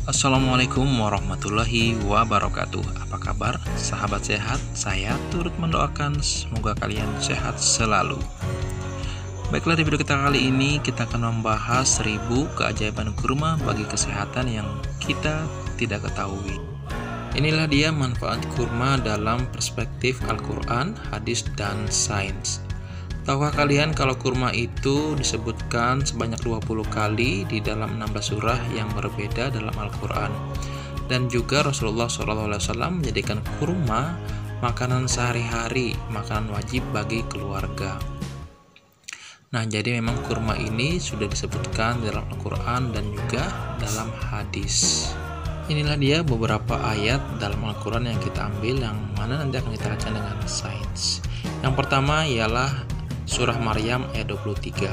Assalamualaikum warahmatullahi wabarakatuh. Apa kabar sahabat sehat? Saya turut mendoakan semoga kalian sehat selalu. Baiklah, di video kita kali ini kita akan membahas 1000 keajaiban kurma bagi kesehatan yang kita tidak ketahui. Inilah dia manfaat kurma dalam perspektif Al-Quran, hadis, dan sains. Tahukah kalian kalau kurma itu disebutkan sebanyak 20 kali di dalam 16 surah yang berbeda dalam Al-Quran. Dan juga Rasulullah SAW menjadikan kurma makanan sehari-hari, makanan wajib bagi keluarga. Nah, jadi memang kurma ini sudah disebutkan dalam Al-Quran dan juga dalam hadis. Inilah dia beberapa ayat dalam Al-Quran yang kita ambil, yang mana nanti akan kita baca dengan sains. Yang pertama ialah Surah Maryam ayat 23.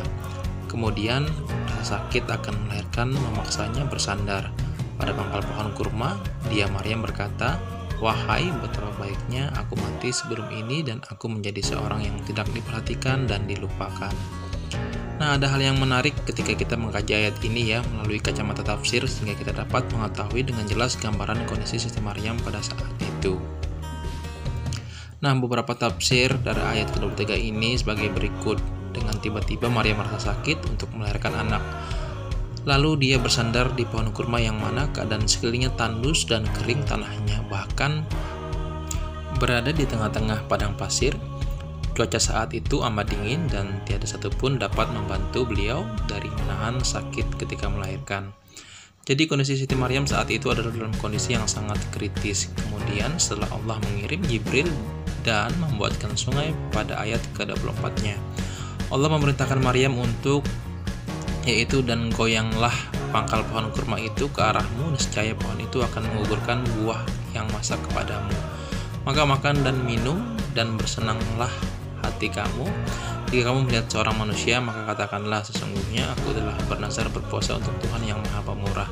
Kemudian rasa sakit akan melahirkan memaksanya bersandar pada pangkal pohon kurma. Dia Maryam berkata, "Wahai, betapa baiknya aku mati sebelum ini dan aku menjadi seorang yang tidak diperhatikan dan dilupakan." Nah, ada hal yang menarik ketika kita mengkaji ayat ini ya melalui kacamata tafsir, sehingga kita dapat mengetahui dengan jelas gambaran kondisi Siti Maryam pada saat itu. Nah, beberapa tafsir dari ayat ke-23 ini sebagai berikut. Dengan tiba-tiba Maryam merasa sakit untuk melahirkan anak. Lalu dia bersandar di pohon kurma yang mana keadaan sekelilingnya tandus dan kering tanahnya, bahkan berada di tengah-tengah padang pasir. Cuaca saat itu amat dingin dan tiada satupun dapat membantu beliau dari menahan sakit ketika melahirkan. Jadi kondisi Siti Maryam saat itu adalah dalam kondisi yang sangat kritis. Kemudian setelah Allah mengirim Jibril dan membuatkan sungai pada ayat ke-24-nya, Allah memerintahkan Maryam untuk dan goyanglah pangkal pohon kurma itu ke arahmu, niscaya pohon itu akan menggugurkan buah yang masak kepadamu. Maka makan dan minum dan bersenanglah hati kamu. Jika kamu melihat seorang manusia, maka katakanlah, sesungguhnya aku telah bernazar berpuasa untuk Tuhan yang Maha Pemurah.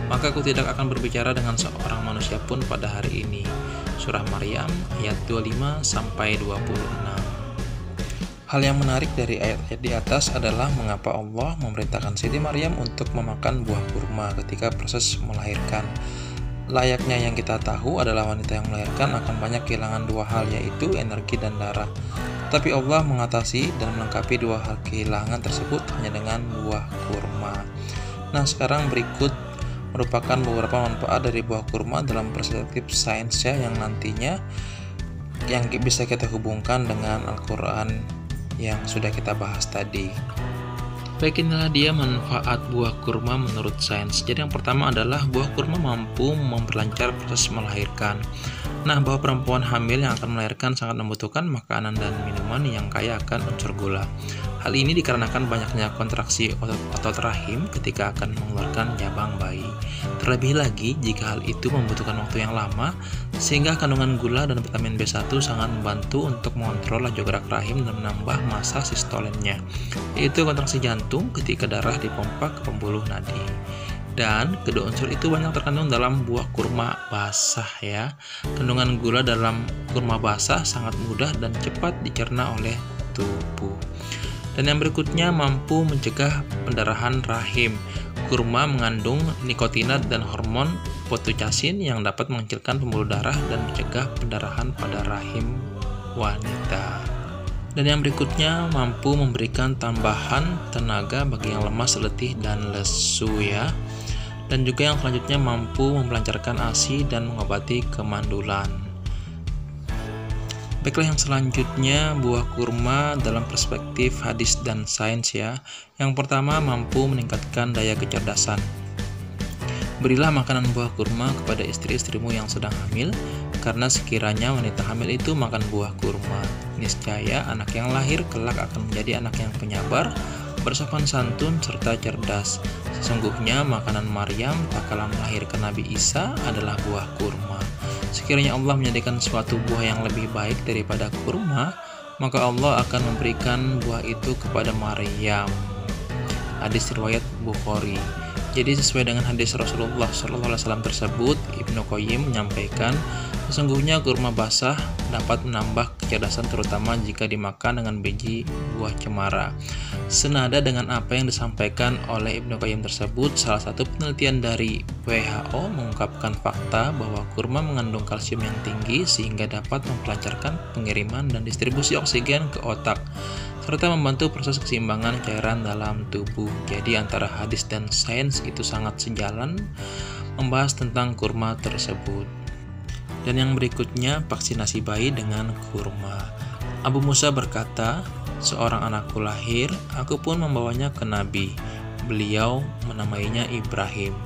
Maka aku tidak akan berbicara dengan seorang manusia pun pada hari ini. Surah Maryam ayat 25-26. Hal yang menarik dari ayat-ayat di atas adalah mengapa Allah memerintahkan Siti Maryam untuk memakan buah kurma ketika proses melahirkan. Layaknya yang kita tahu adalah wanita yang melahirkan akan banyak kehilangan dua hal, yaitu energi dan darah. Tapi Allah mengatasi dan melengkapi dua hal kehilangan tersebut hanya dengan buah kurma. Nah, sekarang berikut merupakan beberapa manfaat dari buah kurma dalam perspektif sainsnya yang nantinya yang bisa kita hubungkan dengan Al-Quran yang sudah kita bahas tadi. Baik, inilah dia manfaat buah kurma menurut sains. Jadi yang pertama adalah buah kurma mampu memperlancar proses melahirkan. Nah, bahwa perempuan hamil yang akan melahirkan sangat membutuhkan makanan dan minuman yang kaya akan unsur gula. Hal ini dikarenakan banyaknya kontraksi otot rahim ketika akan mengeluarkan jabang bayi. Terlebih lagi jika hal itu membutuhkan waktu yang lama, sehingga kandungan gula dan vitamin B1 sangat membantu untuk mengontrol laju gerak rahim dan menambah massa sistolinnya, yaitu kontraksi jantung ketika darah dipompa ke pembuluh nadi. Dan kedua unsur itu banyak terkandung dalam buah kurma basah ya. Kandungan gula dalam kurma basah sangat mudah dan cepat dicerna oleh tubuh. Dan yang berikutnya mampu mencegah pendarahan rahim. Kurma mengandung nikotinat dan hormon pituitrin yang dapat mengecilkan pembuluh darah dan mencegah pendarahan pada rahim wanita. Dan yang berikutnya mampu memberikan tambahan tenaga bagi yang lemas, letih, dan lesu ya. Dan juga yang selanjutnya mampu melancarkan ASI dan mengobati kemandulan. Baiklah, yang selanjutnya buah kurma dalam perspektif hadis dan sains ya. Yang pertama, mampu meningkatkan daya kecerdasan. Berilah makanan buah kurma kepada istri-istrimu yang sedang hamil, karena sekiranya wanita hamil itu makan buah kurma, niscaya anak yang lahir kelak akan menjadi anak yang penyabar, bersopan santun, serta cerdas. Sesungguhnya makanan Maryam tak kala melahirkan Nabi Isa adalah buah kurma. Sekiranya Allah menjadikan suatu buah yang lebih baik daripada kurma, maka Allah akan memberikan buah itu kepada Maryam. Hadis riwayat Bukhari. Jadi sesuai dengan hadis Rasulullah SAW tersebut, Ibnu Qayyim menyampaikan Sesungguhnya kurma basah dapat menambah kecerdasan terutama jika dimakan dengan biji buah cemara. Senada dengan apa yang disampaikan oleh Ibnu Qayyim tersebut, salah satu penelitian dari WHO mengungkapkan fakta bahwa kurma mengandung kalsium yang tinggi sehingga dapat memperlancarkan pengiriman dan distribusi oksigen ke otak, serta membantu proses keseimbangan cairan dalam tubuh. Jadi antara hadis dan sains itu sangat sejalan membahas tentang kurma tersebut. Dan yang berikutnya, vaksinasi bayi dengan kurma. Abu Musa berkata, "Seorang anakku lahir, aku pun membawanya ke Nabi. Beliau menamainya Ibrahim.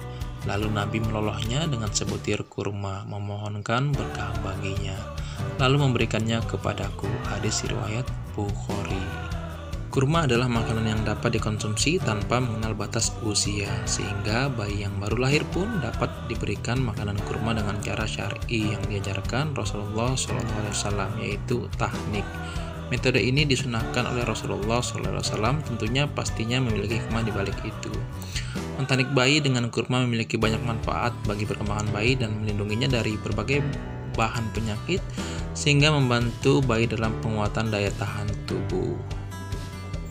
Lalu Nabi melolohnya dengan sebutir kurma, memohonkan berkah baginya. Lalu memberikannya kepadaku." Hadis riwayat Bukhari. Kurma adalah makanan yang dapat dikonsumsi tanpa mengenal batas usia, sehingga bayi yang baru lahir pun dapat diberikan makanan kurma dengan cara syar'i yang diajarkan Rasulullah SAW, yaitu tahnik. Metode ini disunahkan oleh Rasulullah SAW, tentunya pastinya memiliki hikmah di balik itu. Mentanik bayi dengan kurma memiliki banyak manfaat bagi perkembangan bayi dan melindunginya dari berbagai bahan penyakit, sehingga membantu bayi dalam penguatan daya tahan tubuh.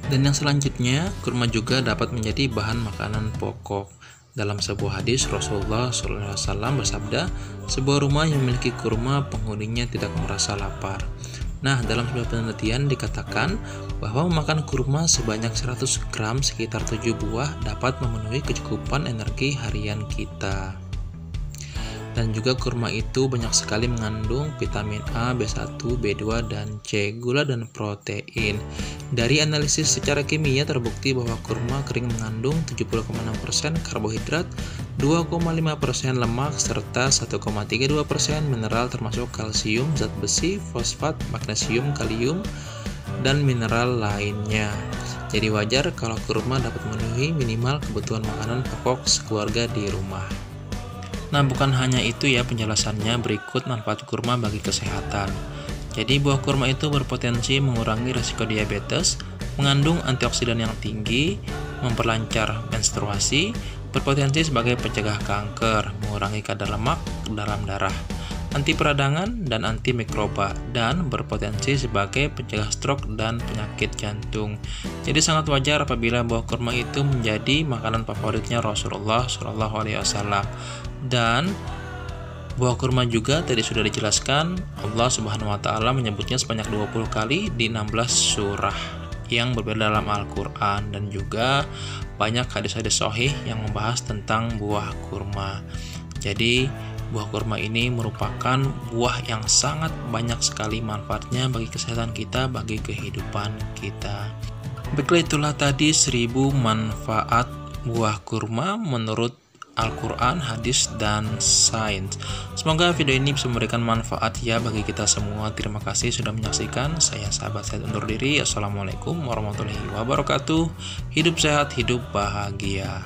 Dan yang selanjutnya, kurma juga dapat menjadi bahan makanan pokok. Dalam sebuah hadis, Rasulullah SAW bersabda, "Sebuah rumah yang memiliki kurma, penghuninya tidak merasa lapar." Nah, dalam sebuah penelitian dikatakan bahwa memakan kurma sebanyak 100 gram sekitar 7 buah dapat memenuhi kecukupan energi harian kita. Dan juga kurma itu banyak sekali mengandung vitamin A, B1, B2, dan C, gula dan protein. Dari analisis secara kimia terbukti bahwa kurma kering mengandung 70,6% karbohidrat, 2,5% lemak, serta 1,32% mineral termasuk kalsium, zat besi, fosfat, magnesium, kalium, dan mineral lainnya. Jadi wajar kalau kurma dapat memenuhi minimal kebutuhan makanan pokok sekeluarga di rumah. Nah, bukan hanya itu ya penjelasannya, berikut manfaat kurma bagi kesehatan. Jadi buah kurma itu berpotensi mengurangi risiko diabetes, mengandung antioksidan yang tinggi, memperlancar menstruasi, berpotensi sebagai pencegah kanker, mengurangi kadar lemak dalam darah, anti peradangan dan anti mikroba, dan berpotensi sebagai pencegah stroke dan penyakit jantung. Jadi sangat wajar apabila buah kurma itu menjadi makanan favoritnya Rasulullah SAW. Dan buah kurma juga tadi sudah dijelaskan, Allah Subhanahu wa taala menyebutnya sebanyak 20 kali di 16 surah yang berbeda dalam Al-Qur'an, dan juga banyak hadis-hadis sahih yang membahas tentang buah kurma. Jadi buah kurma ini merupakan buah yang sangat banyak sekali manfaatnya bagi kesehatan kita, bagi kehidupan kita. Baiklah, itulah tadi 1000 manfaat buah kurma menurut Al-Quran, hadis, dan sains. Semoga video ini bisa memberikan manfaat ya bagi kita semua. Terima kasih sudah menyaksikan. Saya sahabat sehat undur diri. Assalamualaikum warahmatullahi wabarakatuh. Hidup sehat, hidup bahagia.